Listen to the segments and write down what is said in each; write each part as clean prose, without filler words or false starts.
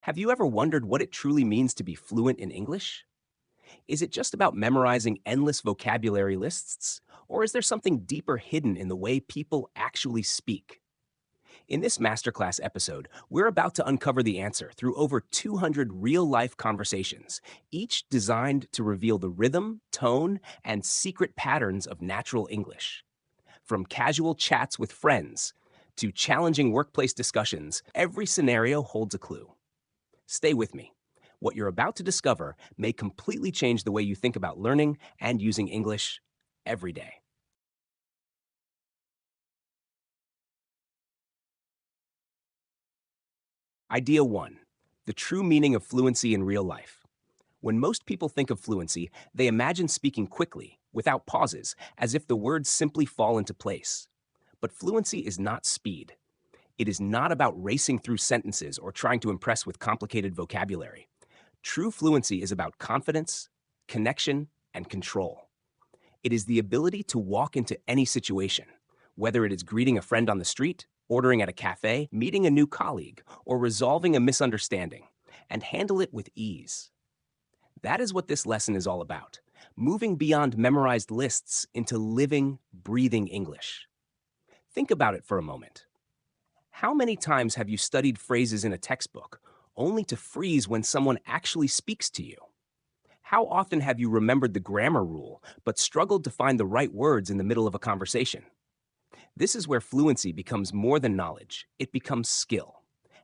Have you ever wondered what it truly means to be fluent in English? Is it just about memorizing endless vocabulary lists? Or is there something deeper hidden in the way people actually speak? In this masterclass episode, we're about to uncover the answer through over 200 real life conversations, each designed to reveal the rhythm, tone, and secret patterns of natural English. From casual chats with friends to challenging workplace discussions, every scenario holds a clue. Stay with me. What you're about to discover may completely change the way you think about learning and using English every day. Idea 1. The true meaning of fluency in real life. When most people think of fluency, they imagine speaking quickly, without pauses, as if the words simply fall into place. But fluency is not speed. It is not about racing through sentences or trying to impress with complicated vocabulary. True fluency is about confidence, connection, and control. It is the ability to walk into any situation, whether it is greeting a friend on the street, ordering at a cafe, meeting a new colleague, or resolving a misunderstanding, and handle it with ease. That is what this lesson is all about, moving beyond memorized lists into living, breathing English. Think about it for a moment. How many times have you studied phrases in a textbook only to freeze when someone actually speaks to you? How often have you remembered the grammar rule but struggled to find the right words in the middle of a conversation? This is where fluency becomes more than knowledge, it becomes skill.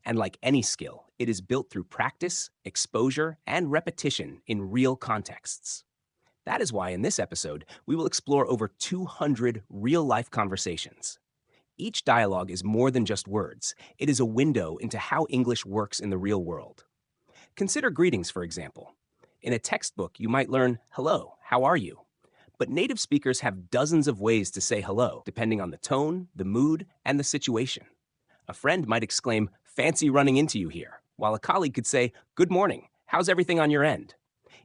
And like any skill, it is built through practice, exposure, and repetition in real contexts. That is why in this episode, we will explore over 200 real life conversations. Each dialogue is more than just words, it is a window into how English works in the real world. Consider greetings, for example. In a textbook, you might learn, "Hello, how are you?" But native speakers have dozens of ways to say hello, depending on the tone, the mood, and the situation. A friend might exclaim, "Fancy running into you here," while a colleague could say, "Good morning, how's everything on your end?"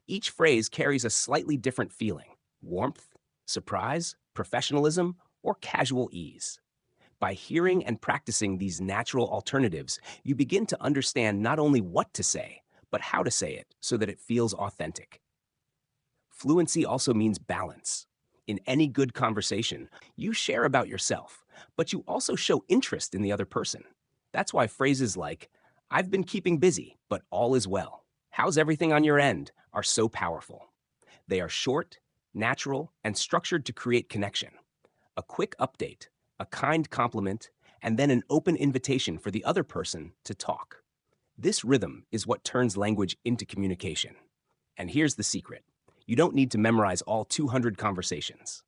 Each phrase carries a slightly different feeling: warmth, surprise, professionalism, or casual ease. By hearing and practicing these natural alternatives, you begin to understand not only what to say, but how to say it so that it feels authentic. Fluency also means balance. In any good conversation, you share about yourself, but you also show interest in the other person. That's why phrases like, "I've been keeping busy, but all is well. How's everything on your end?" are so powerful. They are short, natural, and structured to create connection. A quick update, a kind compliment, and then an open invitation for the other person to talk. This rhythm is what turns language into communication. And here's the secret. You don't need to memorize all 200 conversations.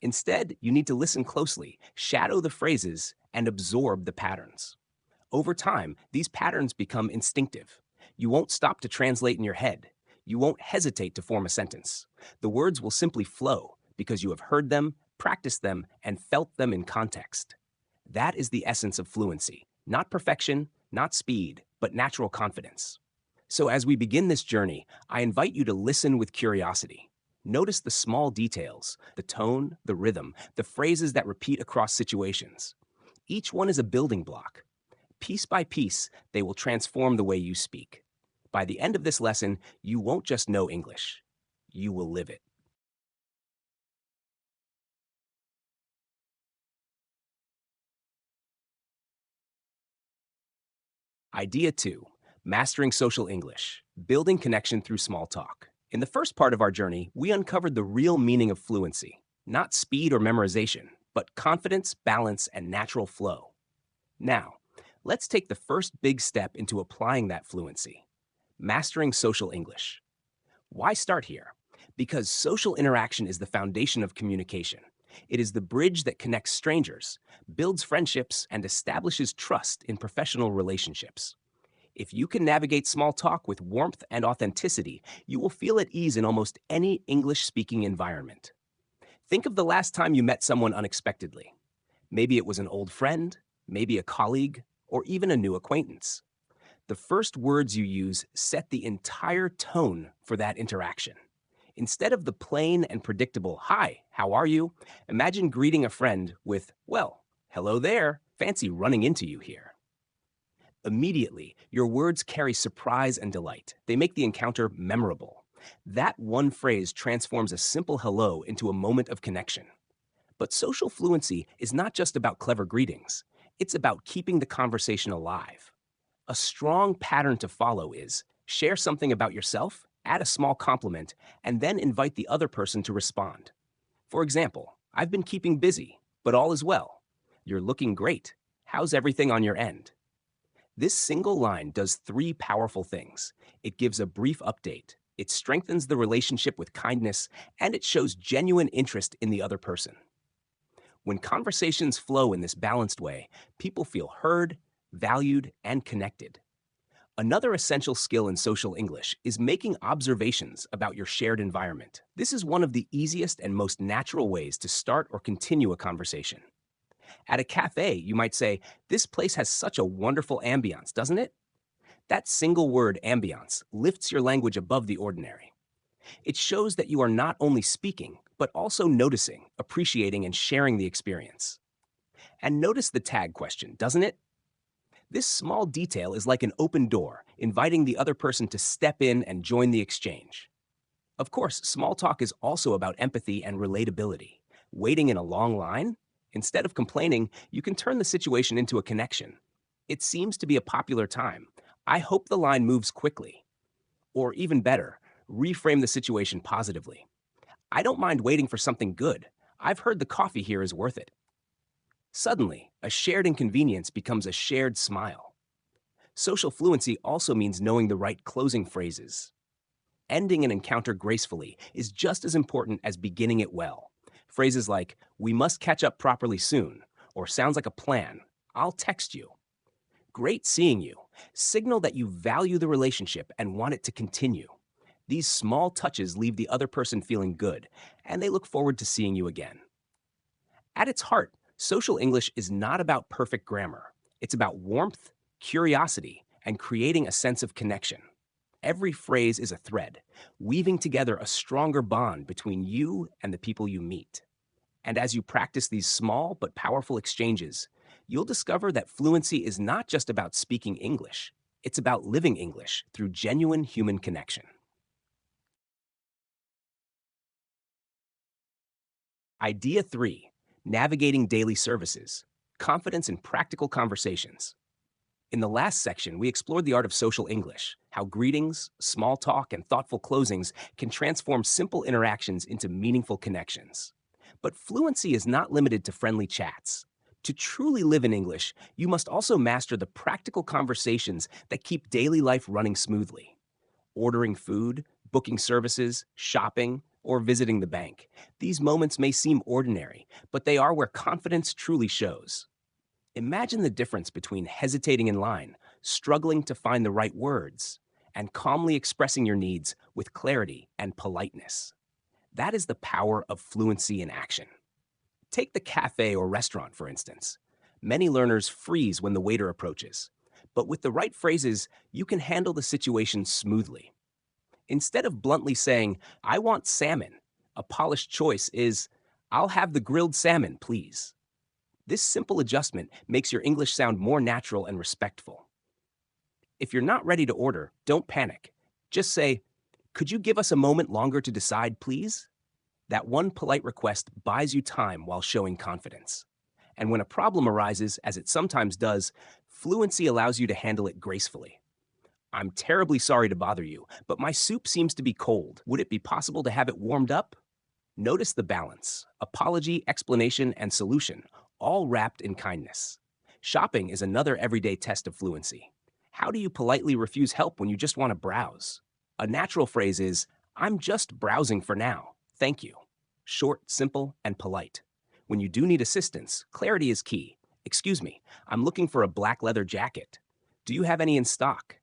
Instead, you need to listen closely, shadow the phrases, and absorb the patterns. Over time, these patterns become instinctive. You won't stop to translate in your head. You won't hesitate to form a sentence. The words will simply flow because you have heard them, practiced them, and felt them in context. That is the essence of fluency. Not perfection, not speed, but natural confidence. So as we begin this journey, I invite you to listen with curiosity. Notice the small details, the tone, the rhythm, the phrases that repeat across situations. Each one is a building block. Piece by piece, they will transform the way you speak. By the end of this lesson, you won't just know English. You will live it. Idea 2. Mastering social English. Building connection through small talk. In the first part of our journey, we uncovered the real meaning of fluency. Not speed or memorization, but confidence, balance, and natural flow. Now, let's take the first big step into applying that fluency. Mastering social English. Why start here? Because social interaction is the foundation of communication. It is the bridge that connects strangers, builds friendships, and establishes trust in professional relationships. If you can navigate small talk with warmth and authenticity, you will feel at ease in almost any English-speaking environment. Think of the last time you met someone unexpectedly. Maybe it was an old friend, maybe a colleague, or even a new acquaintance. The first words you use set the entire tone for that interaction. Instead of the plain and predictable, "Hi, how are you?" imagine greeting a friend with, "Well, hello there, fancy running into you here." Immediately, your words carry surprise and delight. They make the encounter memorable. That one phrase transforms a simple hello into a moment of connection. But social fluency is not just about clever greetings, it's about keeping the conversation alive. A strong pattern to follow is share something about yourself, add a small compliment, and then invite the other person to respond. For example, I've been keeping busy, but all is well. You're looking great. How's everything on your end? This single line does three powerful things. It gives a brief update, it strengthens the relationship with kindness, and it shows genuine interest in the other person. When conversations flow in this balanced way, people feel heard, valued, and connected. Another essential skill in social English is making observations about your shared environment. This is one of the easiest and most natural ways to start or continue a conversation. At a cafe, you might say, "This place has such a wonderful ambiance, doesn't it?" That single word, ambiance, lifts your language above the ordinary. It shows that you are not only speaking, but also noticing, appreciating, and sharing the experience. And notice the tag question, doesn't it? This small detail is like an open door, inviting the other person to step in and join the exchange. Of course, small talk is also about empathy and relatability. Waiting in a long line? Instead of complaining, you can turn the situation into a connection. "It seems to be a popular time. I hope the line moves quickly." Or even better, reframe the situation positively. "I don't mind waiting for something good. I've heard the coffee here is worth it." Suddenly, a shared inconvenience becomes a shared smile. Social fluency also means knowing the right closing phrases. Ending an encounter gracefully is just as important as beginning it well. Phrases like, "We must catch up properly soon," or "Sounds like a plan," "I'll text you." "Great seeing you" signal that you value the relationship and want it to continue. These small touches leave the other person feeling good, and they look forward to seeing you again. At its heart, social English is not about perfect grammar. It's about warmth, curiosity, and creating a sense of connection. Every phrase is a thread, weaving together a stronger bond between you and the people you meet. And as you practice these small but powerful exchanges, you'll discover that fluency is not just about speaking English, it's about living English through genuine human connection. Idea 3: Navigating daily services. Confidence in practical conversations. In the last section, we explored the art of social English, how greetings, small talk, and thoughtful closings can transform simple interactions into meaningful connections. But fluency is not limited to friendly chats. To truly live in English, you must also master the practical conversations that keep daily life running smoothly. Ordering food, booking services, shopping, or visiting the bank. These moments may seem ordinary, but they are where confidence truly shows. Imagine the difference between hesitating in line, struggling to find the right words, and calmly expressing your needs with clarity and politeness. That is the power of fluency in action. Take the cafe or restaurant, for instance. Many learners freeze when the waiter approaches, but with the right phrases, you can handle the situation smoothly. Instead of bluntly saying, "I want salmon," a polished choice is, "I'll have the grilled salmon, please." This simple adjustment makes your English sound more natural and respectful. If you're not ready to order, don't panic. Just say, "Could you give us a moment longer to decide, please?" That one polite request buys you time while showing confidence. And when a problem arises, as it sometimes does, fluency allows you to handle it gracefully. "I'm terribly sorry to bother you, but my soup seems to be cold. Would it be possible to have it warmed up?" Notice the balance: apology, explanation, and solution, all wrapped in kindness. Shopping is another everyday test of fluency. How do you politely refuse help when you just want to browse? A natural phrase is, "I'm just browsing for now. Thank you." Short, simple, and polite. When you do need assistance, clarity is key. "Excuse me, I'm looking for a black leather jacket. Do you have any in stock?"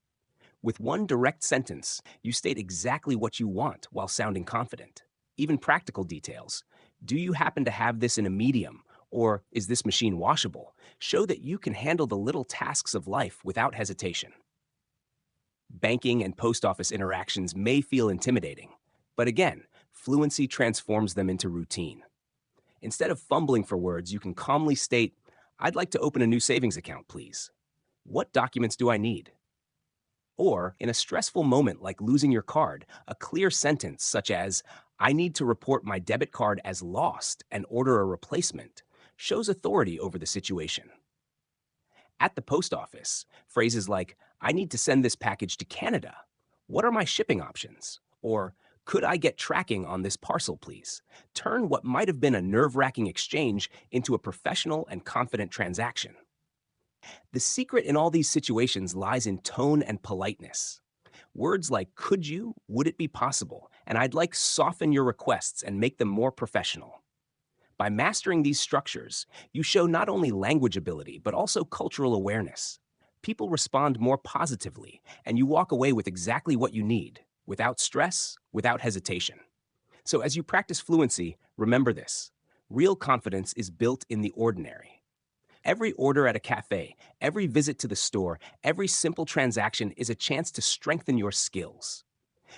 With one direct sentence, you state exactly what you want while sounding confident. Even practical details. "Do you happen to have this in a medium?" Or "Is this machine washable?" show that you can handle the little tasks of life without hesitation. Banking and post office interactions may feel intimidating, but again, fluency transforms them into routine. Instead of fumbling for words, you can calmly state, "I'd like to open a new savings account, please." What documents do I need? Or, in a stressful moment like losing your card, a clear sentence such as, I need to report my debit card as lost and order a replacement, shows authority over the situation. At the post office, phrases like, I need to send this package to Canada. What are my shipping options? Or, could I get tracking on this parcel, please? Turn what might have been a nerve wracking exchange into a professional and confident transaction. The secret in all these situations lies in tone and politeness. Words like could you, would it be possible, and I'd like soften your requests and make them more professional. By mastering these structures, you show not only language ability, but also cultural awareness. People respond more positively, and you walk away with exactly what you need, without stress, without hesitation. So as you practice fluency, remember this. Real confidence is built in the ordinary. Every order at a cafe, every visit to the store, every simple transaction is a chance to strengthen your skills.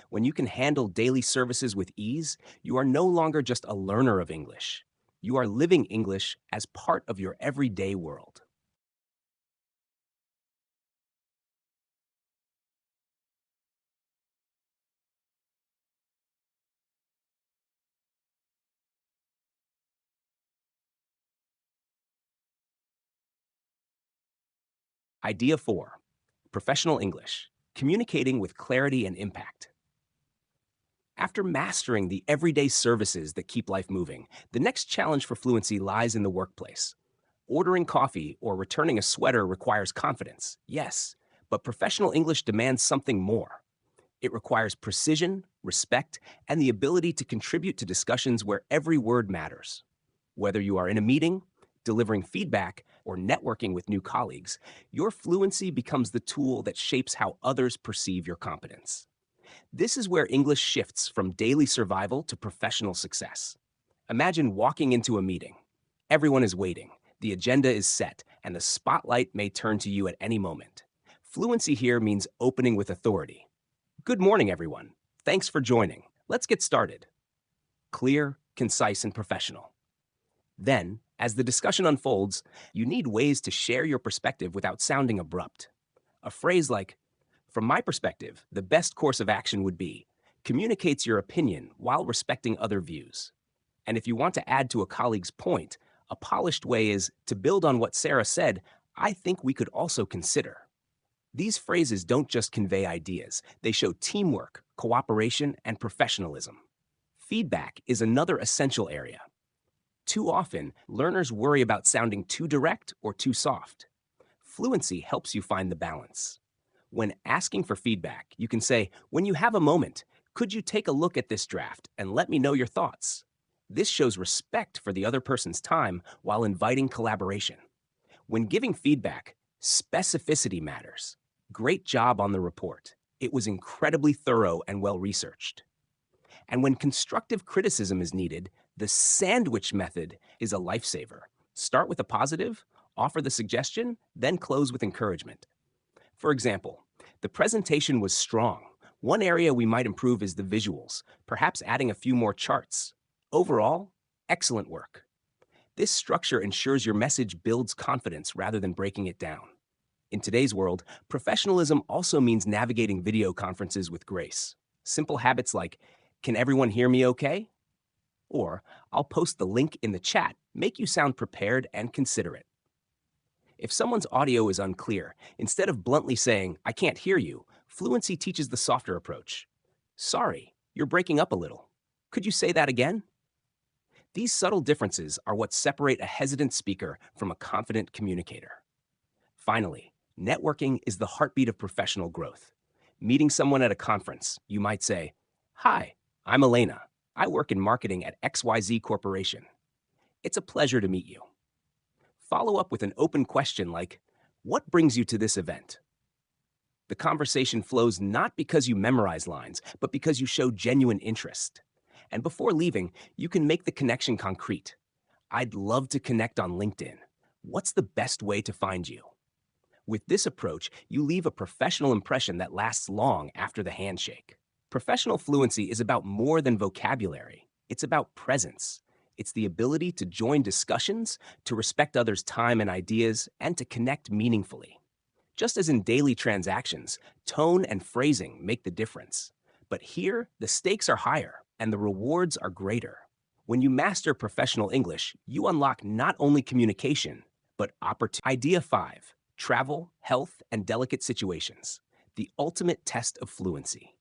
When you can handle daily services with ease, you are no longer just a learner of English. You are living English as part of your everyday world. Idea 4. Professional English. Communicating with clarity and impact. After mastering the everyday services that keep life moving, the next challenge for fluency lies in the workplace. Ordering coffee or returning a sweater requires confidence, yes, but professional English demands something more. It requires precision, respect, and the ability to contribute to discussions where every word matters. Whether you are in a meeting, delivering feedback, or networking with new colleagues, your fluency becomes the tool that shapes how others perceive your competence. This is where English shifts from daily survival to professional success. Imagine walking into a meeting. Everyone is waiting, the agenda is set, and the spotlight may turn to you at any moment. Fluency here means opening with authority. Good morning, everyone. Thanks for joining. Let's get started. Clear, concise, and professional. Then, as the discussion unfolds, you need ways to share your perspective without sounding abrupt. A phrase like, from my perspective, the best course of action would be, communicates your opinion while respecting other views. And if you want to add to a colleague's point, a polished way is, to build on what Sarah said, I think we could also consider. These phrases don't just convey ideas, they show teamwork, cooperation, and professionalism. Feedback is another essential area. Too often, learners worry about sounding too direct or too soft. Fluency helps you find the balance. When asking for feedback, you can say, when you have a moment, could you take a look at this draft and let me know your thoughts? This shows respect for the other person's time while inviting collaboration. When giving feedback, specificity matters. Great job on the report. It was incredibly thorough and well researched. And when constructive criticism is needed, the sandwich method is a lifesaver. Start with a positive, offer the suggestion, then close with encouragement. For example, the presentation was strong. One area we might improve is the visuals, perhaps adding a few more charts. Overall, excellent work. This structure ensures your message builds confidence rather than breaking it down. In today's world, professionalism also means navigating video conferences with grace. Simple habits like, can everyone hear me okay? Or, I'll post the link in the chat, make you sound prepared and considerate. If someone's audio is unclear, instead of bluntly saying, I can't hear you, fluency teaches the softer approach. Sorry, you're breaking up a little. Could you say that again? These subtle differences are what separate a hesitant speaker from a confident communicator. Finally, networking is the heartbeat of professional growth. Meeting someone at a conference, you might say, Hi, I'm Elena. I work in marketing at XYZ Corporation. It's a pleasure to meet you. Follow up with an open question like, what brings you to this event? The conversation flows not because you memorize lines, but because you show genuine interest. And before leaving, you can make the connection concrete. I'd love to connect on LinkedIn. What's the best way to find you? With this approach, you leave a professional impression that lasts long after the handshake. Professional fluency is about more than vocabulary. It's about presence. It's the ability to join discussions, to respect others' time and ideas, and to connect meaningfully. Just as in daily transactions, tone and phrasing make the difference. But here, the stakes are higher and the rewards are greater. When you master professional English, you unlock not only communication, but opportunity. Idea 5: travel, health, and delicate situations. The ultimate test of fluency.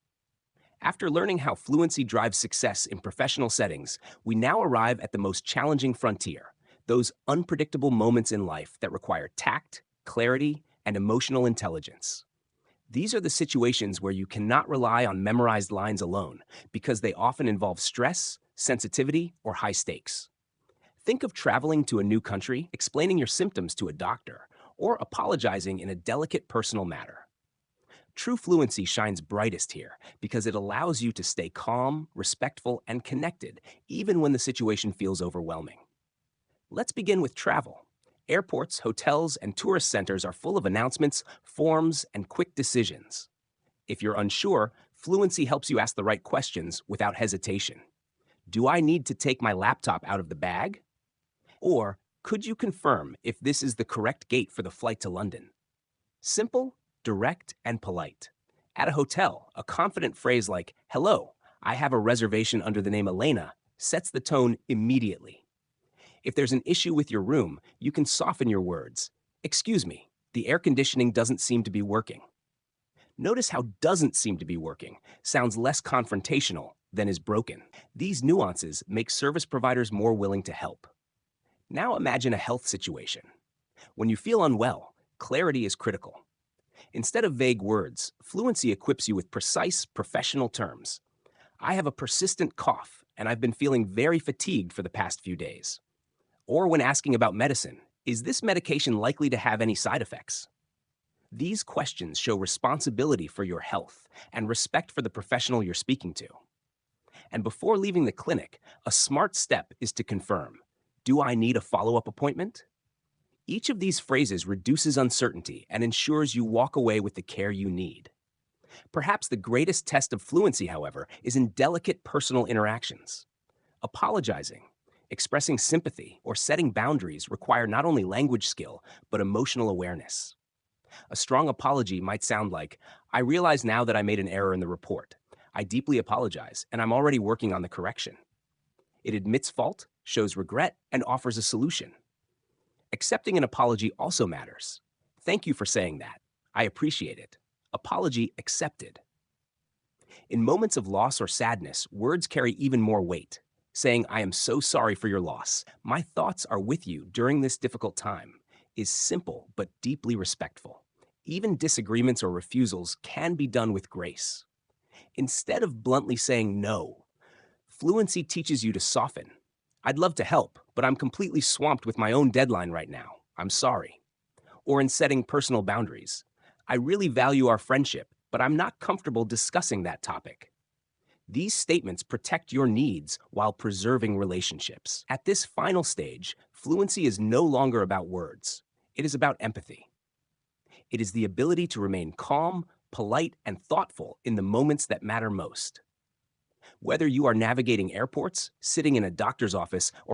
After learning how fluency drives success in professional settings, we now arrive at the most challenging frontier, those unpredictable moments in life that require tact, clarity, and emotional intelligence. These are the situations where you cannot rely on memorized lines alone because they often involve stress, sensitivity, or high stakes. Think of traveling to a new country, explaining your symptoms to a doctor, or apologizing in a delicate personal matter. True fluency shines brightest here because it allows you to stay calm, respectful, and connected even when the situation feels overwhelming. Let's begin with travel. Airports, hotels, and tourist centers are full of announcements, forms, and quick decisions. If you're unsure, fluency helps you ask the right questions without hesitation. Do I need to take my laptop out of the bag? Or, could you confirm if this is the correct gate for the flight to London? Simple, direct, and polite. At a hotel, a confident phrase like, "Hello, I have a reservation under the name Elena," sets the tone immediately. If there's an issue with your room, you can soften your words. "Excuse me, the air conditioning doesn't seem to be working." Notice how "doesn't seem to be working" sounds less confrontational than "is broken." These nuances make service providers more willing to help. Now imagine a health situation. When you feel unwell, clarity is critical. Instead of vague words, fluency equips you with precise, professional terms. "I have a persistent cough, and I've been feeling very fatigued for the past few days." Or when asking about medicine, "Is this medication likely to have any side effects?" These questions show responsibility for your health and respect for the professional you're speaking to. And before leaving the clinic, a smart step is to confirm, "Do I need a follow-up appointment?" Each of these phrases reduces uncertainty and ensures you walk away with the care you need. Perhaps the greatest test of fluency, however, is in delicate personal interactions. Apologizing, expressing sympathy, or setting boundaries require not only language skill, but emotional awareness. A strong apology might sound like, "I realize now that I made an error in the report. I deeply apologize, and I'm already working on the correction." It admits fault, shows regret, and offers a solution. Accepting an apology also matters. "Thank you for saying that. I appreciate it. Apology accepted." In moments of loss or sadness, words carry even more weight. Saying, "I am so sorry for your loss. My thoughts are with you during this difficult time," is simple but deeply respectful. Even disagreements or refusals can be done with grace. Instead of bluntly saying no, fluency teaches you to soften. "I'd love to help, but I'm completely swamped with my own deadline right now. I'm sorry." Or in setting personal boundaries, "I really value our friendship, but I'm not comfortable discussing that topic." These statements protect your needs while preserving relationships. At this final stage, fluency is no longer about words. It is about empathy. It is the ability to remain calm, polite, and thoughtful in the moments that matter most. Whether you are navigating airports, sitting in a doctor's office, or